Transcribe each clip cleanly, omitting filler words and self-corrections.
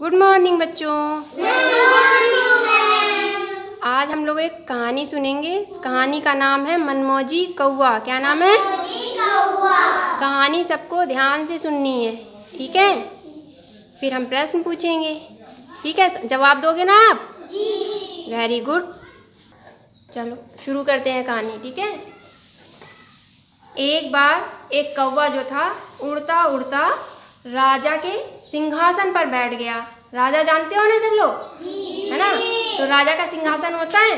Good morning बच्चों। आज हम लोग एक कहानी सुनेंगे। इस कहानी का नाम है मनमौजी कौवा। क्या नाम है? कहानी सबको ध्यान से सुननी है, ठीक है? फिर हम प्रश्न पूछेंगे, ठीक है? जवाब दोगे ना आप? जी। Very good. चलो शुरू करते हैं कहानी, ठीक है? एक बार एक कौवा जो था उड़ता उड़ता राजा के सिंहासन पर बैठ गया। राजा जानते हो ना सब लोग, है ना? तो राजा का सिंहासन होता है,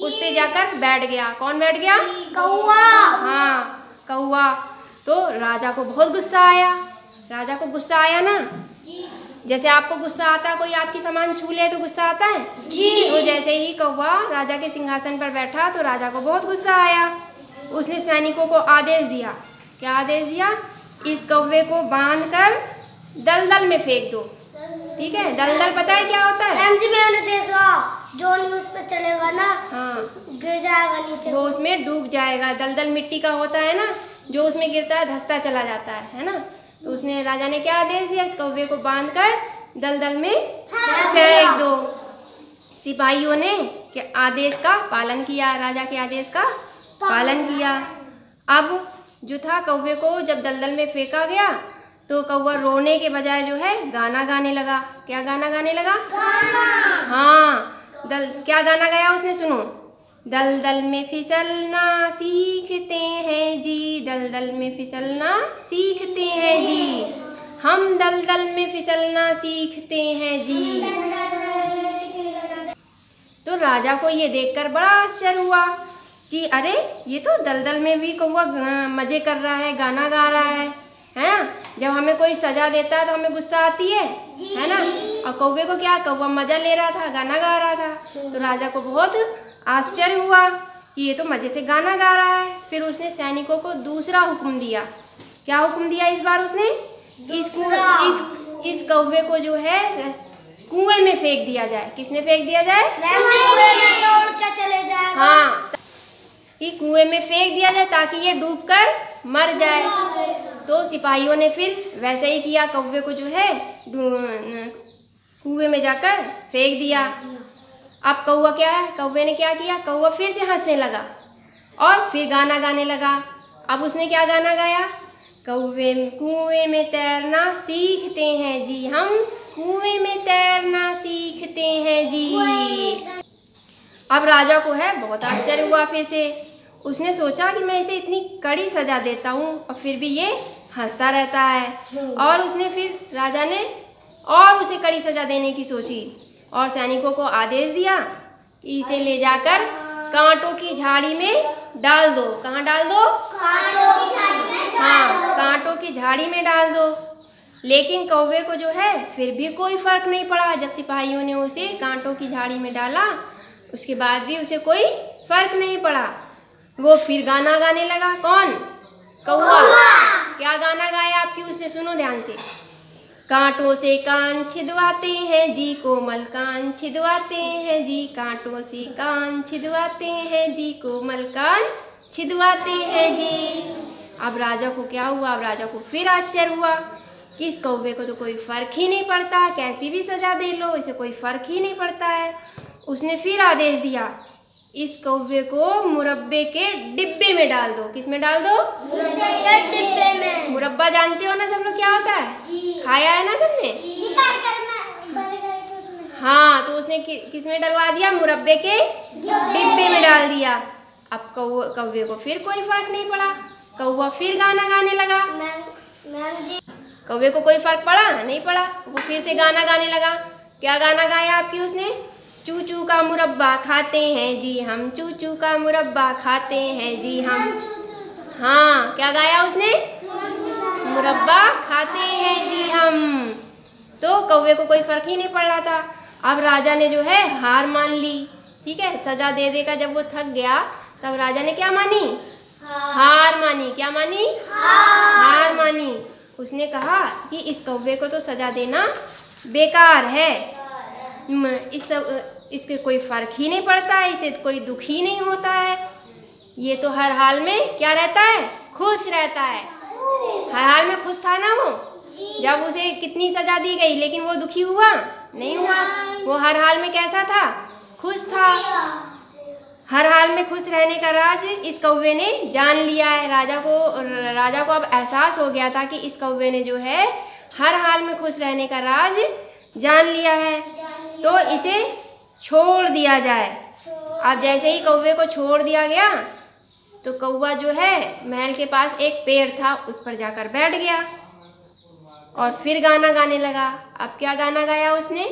उस पे जाकर बैठ गया। कौन बैठ गया? कौवा। हाँ, कौवा। तो राजा को बहुत गुस्सा आया। राजा को गुस्सा आया ना, जैसे आपको गुस्सा आता है, कोई आपकी सामान छू ले तो गुस्सा आता है जी। तो जैसे ही कौवा राजा के सिंहासन पर बैठा तो राजा को बहुत गुस्सा आया। उसने सैनिकों को आदेश दिया। क्या आदेश दिया? इस कौवे को बांधकर दलदल में फेंक दो, ठीक है? दलदल पता है क्या होता है? मैम जी मैंने देखा, जो उस पे चढ़ेगा ना, हाँ, गिर जाएगा नीचे, वो उसमें डूब जाएगा। दलदल मिट्टी का होता है ना, जो उसमें गिरता है धंसता चला जाता है ना? तो उसने राजा ने क्या आदेश दिया? इस कौवे को बांधकर दलदल में फेंक दो। सिपाहियों ने के आदेश का पालन किया, राजा के आदेश का पालन किया। अब जो था, कौवे को जब दलदल में फेंका गया तो कौवा रोने के बजाय जो है गाना गाने लगा। क्या गाना गाने लगा? हाँ, क्या गाना गाया उसने? सुनो। दलदल में फिसलना सीखते हैं जी, दलदल में फिसलना सीखते हैं जी, हम दलदल में फिसलना सीखते हैं जी। तो राजा को ये देखकर बड़ा आश्चर्य हुआ कि अरे, ये तो दलदल में भी कौवा मजे कर रहा है, गाना गा रहा है ना? जब हमें कोई सजा देता है तो हमें गुस्सा आती है ना? और कौवे को क्या, कौवा मजा ले रहा था, गाना गा रहा था। तो राजा को बहुत आश्चर्य हुआ कि ये तो मजे से गाना गा रहा है। फिर उसने सैनिकों को दूसरा हुक्म दिया। क्या हुक्म दिया इस बार उसने? इस कौवे को जो है कुएं में फेंक दिया जाए। किसमें फेंक दिया जाए? चले जाए। हाँ, कि कुएं में फेंक दिया जाए ताकि ये डूबकर मर जाए। तो सिपाहियों ने फिर वैसे ही किया, कौवे को जो है कुएं में जाकर फेंक दिया। अब कौवा क्या है, कौवे ने क्या किया? कौवा फिर से हंसने लगा और फिर गाना गाने लगा। अब उसने क्या गाना गाया? कौवे कुएं में तैरना सीखते हैं जी, हम कुएं में तैरना सीखते हैं जी। अब राजा को है बहुत आश्चर्य हुआ। फिर से उसने सोचा कि मैं इसे इतनी कड़ी सजा देता हूँ और फिर भी ये हंसता रहता है। और उसने फिर राजा ने और उसे कड़ी सजा देने की सोची और सैनिकों को आदेश दिया कि इसे ले जाकर कांटों की झाड़ी में डाल दो। कहाँ डाल दो? कांटों की झाड़ी में। हाँ, कांटों की झाड़ी में डाल दो। लेकिन कौवे को जो है फिर भी कोई फर्क नहीं पड़ा। जब सिपाहियों ने उसे कांटों की झाड़ी में डाला, उसके बाद भी उसे कोई फर्क नहीं पड़ा। वो फिर गाना गाने लगा। कौन? कौवा। क्या गाना गाया आपकी उसने? सुनो ध्यान से। कांटों से कान छिदवाते हैं जी, कोमल कान छिदवाते हैं जी, कांटों से कान छिदवाते हैं जी, कोमल कान छिदवाते हैं जी। अब राजा को क्या हुआ? अब राजा को फिर आश्चर्य हुआ कि इस कौवे को तो कोई फर्क ही नहीं पड़ता, कैसी भी सजा दे लो इसे कोई फर्क ही नहीं पड़ता है। उसने फिर आदेश दिया, इस कौवे को मुरब्बे के डिब्बे में डाल दो। किस में डाल दो? मुरब्बे के डिब्बे में। मुरब्बा जानते हो ना सब लोग क्या होता है? खाया है ना सबने? हाँ, तो उसने किस में डलवा दिया? मुरब्बे के डिब्बे में डाल दिया। अब कौवे को फिर कोई फर्क नहीं पड़ा। कौवा फिर गाना गाने लगा। कौवे को कोई फर्क पड़ा? नहीं पड़ा। वो फिर से गाना गाने लगा। क्या गाना गाया आपकी उसने? चू चू का मुरब्बा खाते हैं जी हम, चू चू का मुरब्बा खाते हैं जी हम। हाँ, क्या गाया उसने? मुरब्बा खाते हैं जी हम। तो कौवे को कोई फर्क ही नहीं पड़ रहा था। अब राजा ने जो है हार मान ली, ठीक है? सजा दे देकर जब वो थक गया तब राजा ने क्या मानी? हार मानी। क्या मानी? हार मानी। उसने कहा कि इस कौवे को तो सजा देना बेकार है, इसके कोई फर्क ही नहीं पड़ता है, इसे कोई दुख ही नहीं होता है, ये तो हर हाल में क्या रहता है? खुश रहता है। हर हाल में खुश था ना वो? जब उसे कितनी सजा दी गई लेकिन वो दुखी हुआ नहीं हुआ। वो हर हाल में कैसा था? खुश था। हर हाल में खुश रहने का राज इस कौवे ने जान लिया है। राजा को अब एहसास हो गया था कि इस कौवे ने जो है हर हाल में खुश रहने का राज जान लिया है, तो इसे छोड़ दिया जाए। अब जैसे ही कौवे को छोड़ दिया गया तो कौवा जो है महल के पास एक पेड़ था, उस पर जाकर बैठ गया और फिर गाना गाने लगा। अब क्या गाना गाया उसने?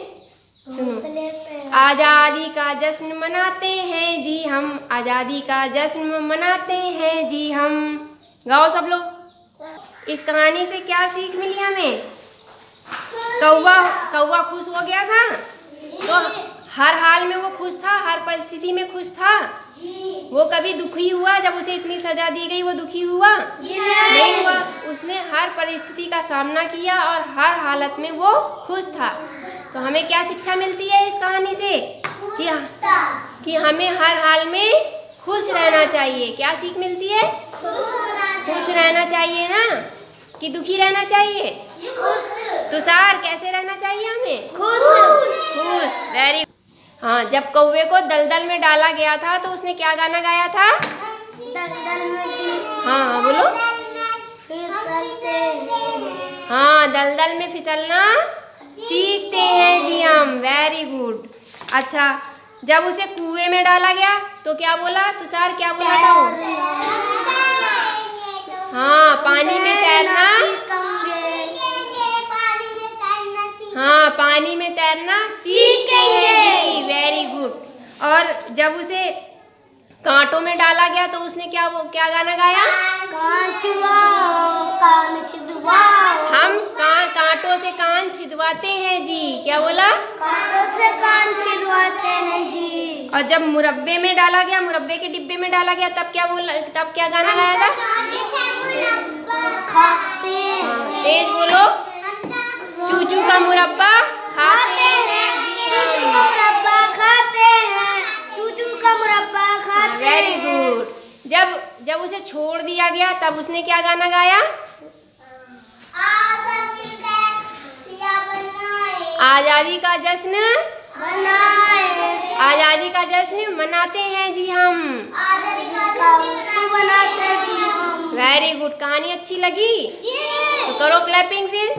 आज़ादी का जश्न मनाते हैं जी हम, आज़ादी का जश्न मनाते हैं जी हम। गाओ सब लोग। इस कहानी से क्या सीख मिली हमें? कौवा खुश हो गया था, तो हर हाल में वो खुश था, हर परिस्थिति में खुश था। वो कभी दुखी हुआ जब उसे इतनी सजा दी गई? वो दुखी हुआ नहीं हुआ। उसने हर परिस्थिति का सामना किया और हर हालत में वो खुश था। तो हमें क्या शिक्षा मिलती है इस कहानी से? कि हमें हर हाल में खुश रहना चाहिए। क्या सीख मिलती है? खुश रहना चाहिए ना, कि दुखी रहना चाहिए? तुषार, कैसे रहना चाहिए हमें? खुश। वेरी। हाँ, जब कौवे को दलदल में डाला गया था तो उसने क्या गाना गाया था? दलदल में। हाँ बोलो। फिसलते। हाँ, दलदल में फिसलना सीखते हैं जी हम। Very good. अच्छा, जब उसे कुएं में डाला गया तो क्या बोला? तुषार, क्या बोला था वो? हाँ, पानी में तैरना। हाँ, पानी में तैरना सीखेंगे। Very good. और जब उसे कांटों में डाला गया तो उसने क्या गाना गाया? हम कांटों से कान छिदवाते हैं जी। क्या बोला? कांटों से कान छिदवाते हैं जी। और जब मुरब्बे में डाला गया, मुरब्बे के डिब्बे में डाला गया, तब क्या गाना गाया था? खाते हैं। तेज बोलो। चूचू का मुरब्बा खाते हैं। चूचू का मुरब्बा खाते हैं। चूचू का मुरब्बा खाते हैं। Very good. जब उसे छोड़ दिया गया तब उसने क्या गाना गाया? आज़ादी का जश्न मनाए। आज़ादी का जश्न मनाते हैं जी हम। मनाते हैं जी हम। Very good. कहानी अच्छी लगी तो करो क्लैपिंग फिर।